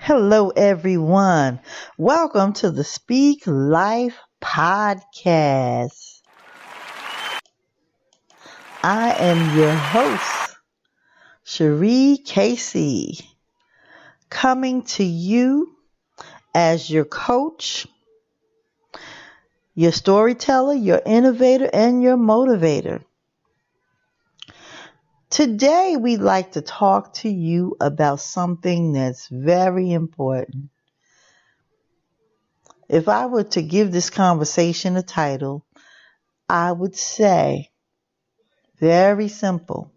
Hello, everyone. Welcome to the Speak Life Podcast. I am your host, Cherie Casey, coming to you as your coach, your storyteller, your innovator, and your motivator. Today, we'd like to talk to you about something that's very important. If I were to give this conversation a title, I would say, very simple.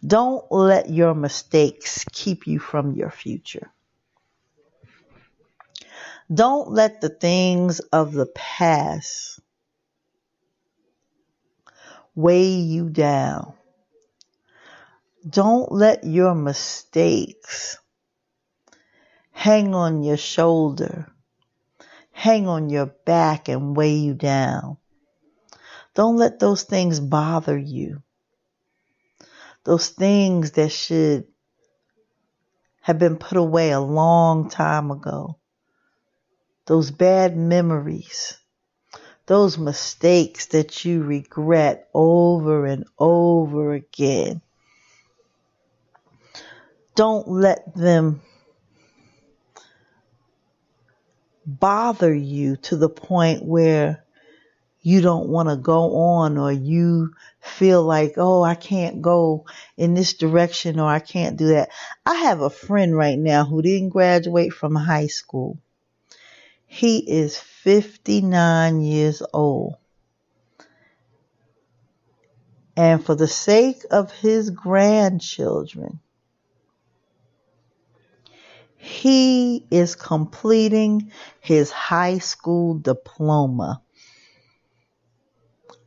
Don't let your mistakes keep you from your future. Don't let the things of the past weigh you down. Don't let your mistakes hang on your shoulder, hang on your back and weigh you down. Don't let those things bother you. Those things that should have been put away a long time ago. Those bad memories. Those mistakes that you regret over and over again. Don't let them bother you to the point where you don't want to go on, or you feel like, oh, I can't go in this direction, or I can't do that. I have a friend right now who didn't graduate from high school. He is 59 years old. And for the sake of his grandchildren, he is completing his high school diploma.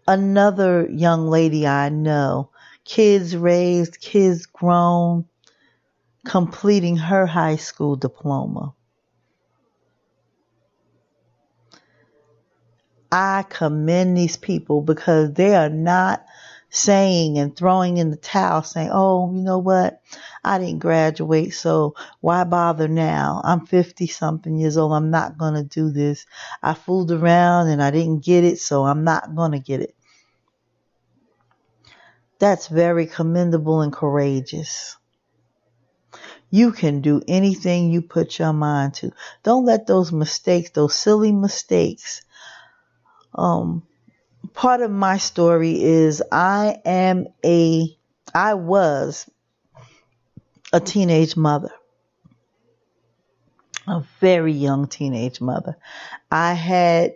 Another young lady I know, kids raised, kids grown, completing her high school diploma. I commend these people because they are not saying and throwing in the towel saying, oh, you know what? I didn't graduate, so why bother now? I'm 50 something years old. I'm not going to do this. I fooled around and I didn't get it, so I'm not going to get it. That's very commendable and courageous. You can do anything you put your mind to. Don't let those mistakes, those silly mistakes. Part of my story is I was a teenage mother. A very young teenage mother. I had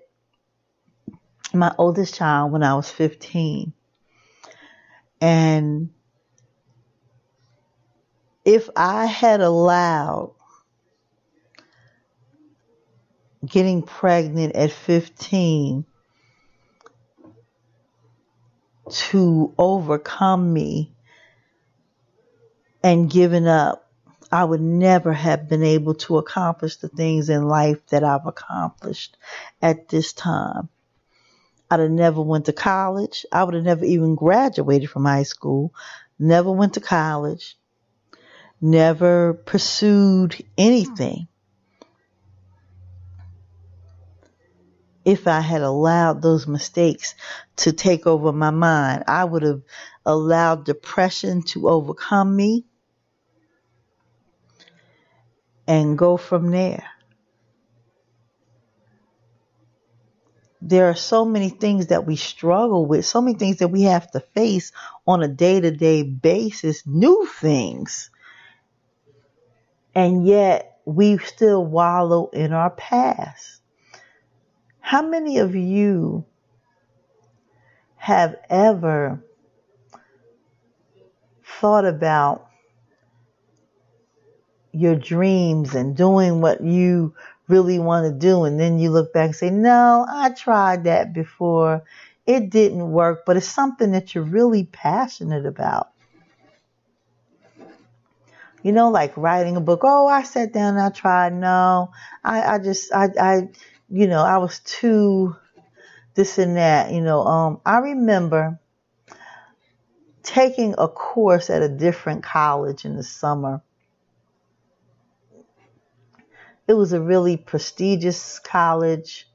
my oldest child when I was 15. And if I had allowed getting pregnant at 15 to overcome me and given up, I would never have been able to accomplish the things in life that I've accomplished at this time. I'd have never went to college. I would have never even graduated from high school. Never went to college. Never pursued anything. If I had allowed those mistakes to take over my mind, I would have allowed depression to overcome me and go from there. There are so many things that we struggle with, so many things that we have to face on a day-to-day basis, new things. And yet we still wallow in our past. How many of you have ever thought about your dreams and doing what you really want to do, and then you look back and say, no, I tried that before, it didn't work, but it's something that you're really passionate about? You know, like writing a book. Oh, I sat down and I tried. No, I was too this and that. I remember taking a course at a different college in the summer. It was a really prestigious college.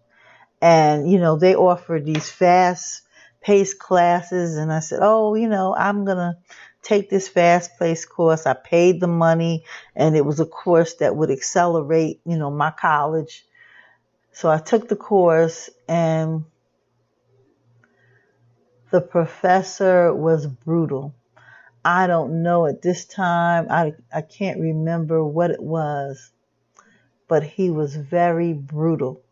And, they offered these fast-paced classes. And I said, oh, I'm going to take this fast-paced course. I paid the money, and it was a course that would accelerate, my college. So I took the course, and the professor was brutal. I don't know at this time. I can't remember what it was, but he was very brutal.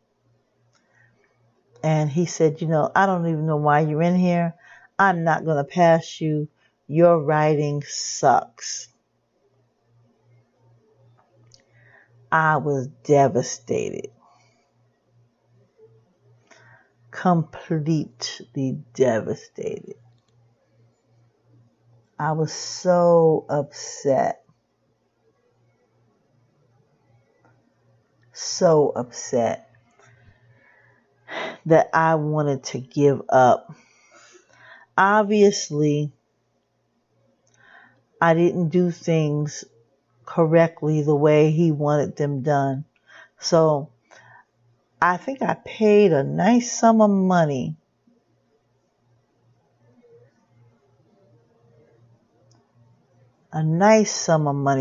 And he said, I don't even know why you're in here. I'm not going to pass you. Your writing sucks. I was devastated. Completely devastated. I was so upset. So upset that I wanted to give up. Obviously, I didn't do things correctly the way he wanted them done. So I think I paid a nice sum of money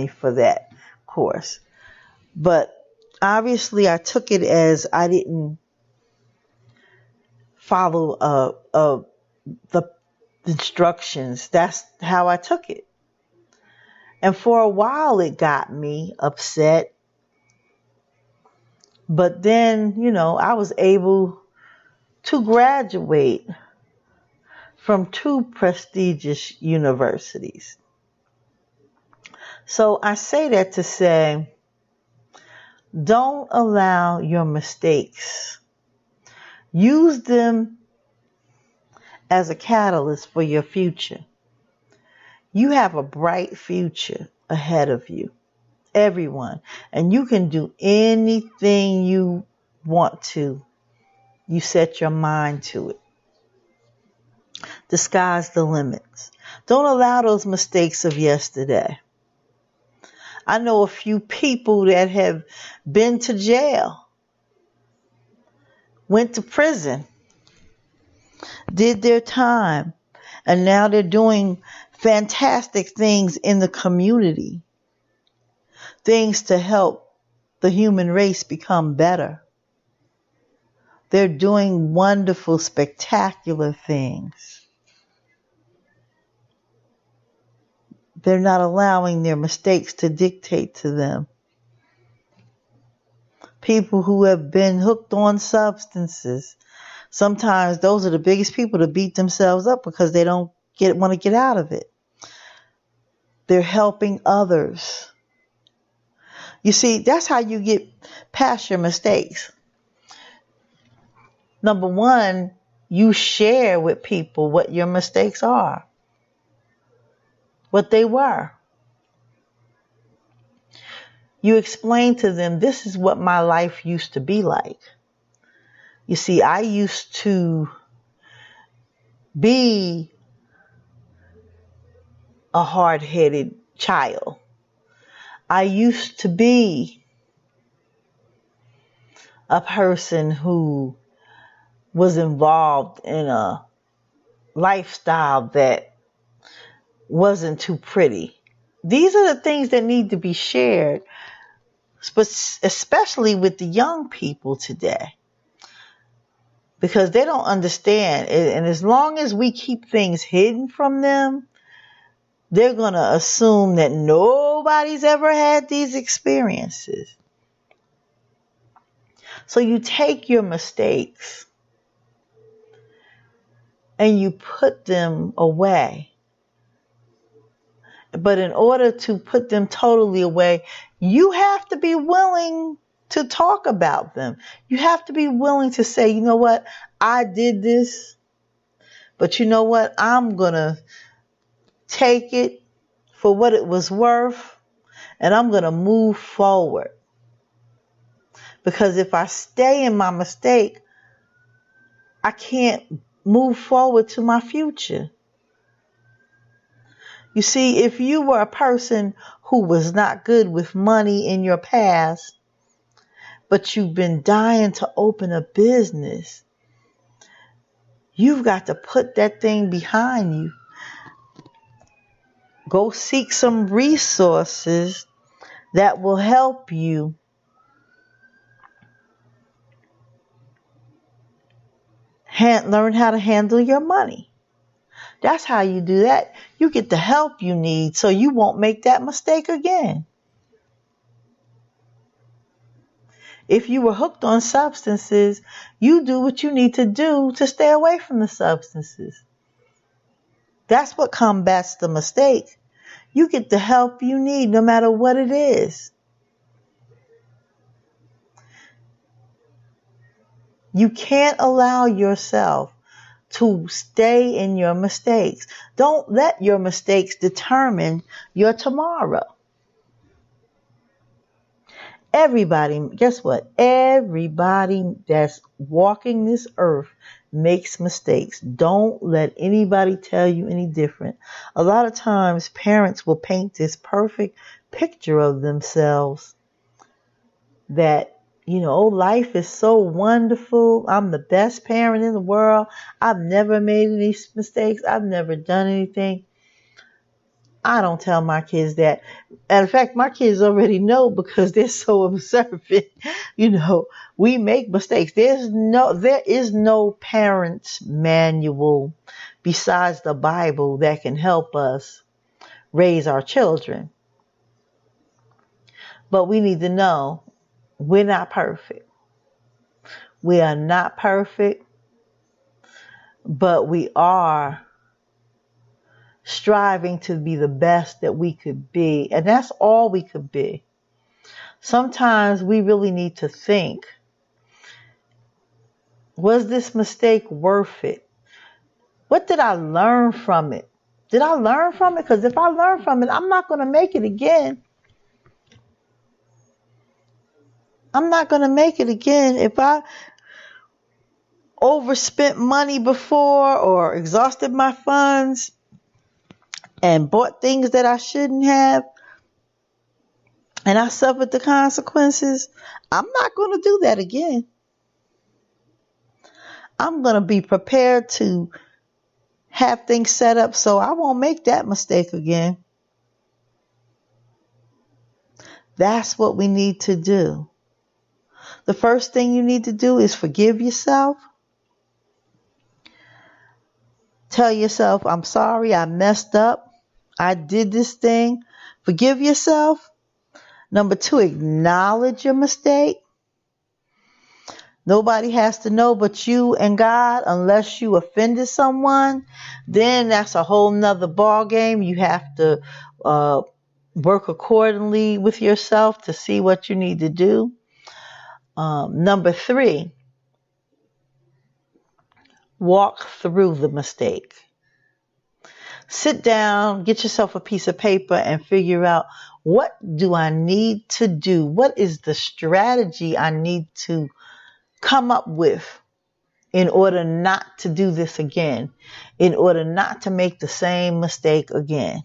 for that course. But obviously I took it as I didn't follow the instructions. That's how I took it. And for a while it got me upset. But then, I was able to graduate from 2 prestigious universities. So I say that to say, don't allow your mistakes. Use them as a catalyst for your future. You have a bright future ahead of you, everyone. And you can do anything you want to. You set your mind to it. The sky's the limits. Don't allow those mistakes of yesterday. I know a few people that have been to jail, went to prison, did their time, and now they're doing fantastic things in the community. Things to help the human race become better. They're doing wonderful, spectacular things. They're not allowing their mistakes to dictate to them. People who have been hooked on substances, sometimes those are the biggest people to beat themselves up because they don't want to get out of it. They're helping others. You see, that's how you get past your mistakes. Number one, you share with people what your mistakes are, what they were. You explain to them, this is what my life used to be like. You see, I used to be a hard-headed child. I used to be a person who was involved in a lifestyle that wasn't too pretty. These are the things that need to be shared, especially with the young people today, because they don't understand. And as long as we keep things hidden from them, they're going to assume that nobody's ever had these experiences. So you take your mistakes and you put them away. But in order to put them totally away, you have to be willing to talk about them. You have to be willing to say, you know what, I did this, but you know what, I'm going to take it for what it was worth, and I'm going to move forward. Because if I stay in my mistake, I can't move forward to my future. You see, if you were a person who was not good with money in your past, but you've been dying to open a business. You've got to put that thing behind you. Go seek some resources that will help you learn how to handle your money. That's how you do that. You get the help you need so you won't make that mistake again. If you were hooked on substances, you do what you need to do to stay away from the substances. That's what combats the mistake. You get the help you need no matter what it is. You can't allow yourself to stay in your mistakes. Don't let your mistakes determine your tomorrow. Everybody, guess what? Everybody that's walking this earth makes mistakes. Don't let anybody tell you any different. A lot of times parents will paint this perfect picture of themselves that, life is so wonderful. I'm the best parent in the world. I've never made any mistakes. I've never done anything. I don't tell my kids that. And in fact, my kids already know because they're so observant. We make mistakes. There is no parent's manual besides the Bible that can help us raise our children. But we need to know we're not perfect. We are not perfect, but we are striving to be the best that we could be. And that's all we could be. Sometimes we really need to think, was this mistake worth it? What did I learn from it? Did I learn from it? Because if I learn from it, I'm not going to make it again. I'm not going to make it again. If I overspent money before or exhausted my funds and bought things that I shouldn't have, and I suffered the consequences, I'm not going to do that again. I'm going to be prepared to have things set up so I won't make that mistake again. That's what we need to do. The first thing you need to do is forgive yourself. Tell yourself, I'm sorry, I messed up. I did this thing. Forgive yourself. Number 2, acknowledge your mistake. Nobody has to know but you and God unless you offended someone. Then that's a whole nother ball game. You have to work accordingly with yourself to see what you need to do. Number 3, walk through the mistake. Sit down, get yourself a piece of paper and figure out, what do I need to do? What is the strategy I need to come up with in order not to do this again, in order not to make the same mistake again?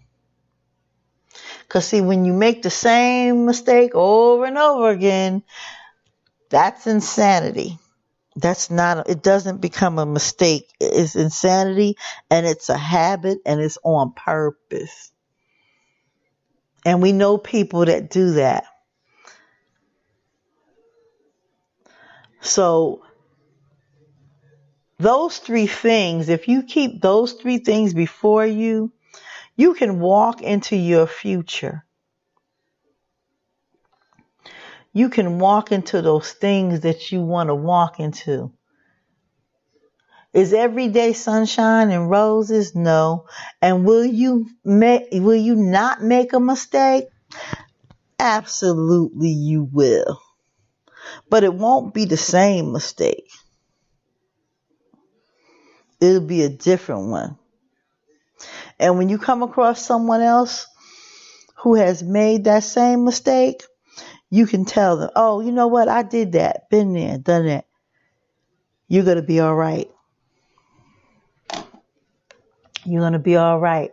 Because see, when you make the same mistake over and over again, that's insanity. It doesn't become a mistake. It's insanity, and it's a habit, and it's on purpose. And we know people that do that. So those 3 things, if you keep those 3 things before you, you can walk into your future. You can walk into those things that you want to walk into. Is every day sunshine and roses? No. And will you not make a mistake? Absolutely you will. But it won't be the same mistake. It'll be a different one. And when you come across someone else who has made that same mistake, you can tell them, oh, you know what? I did that. Been there, done that. You're going to be all right. You're going to be all right.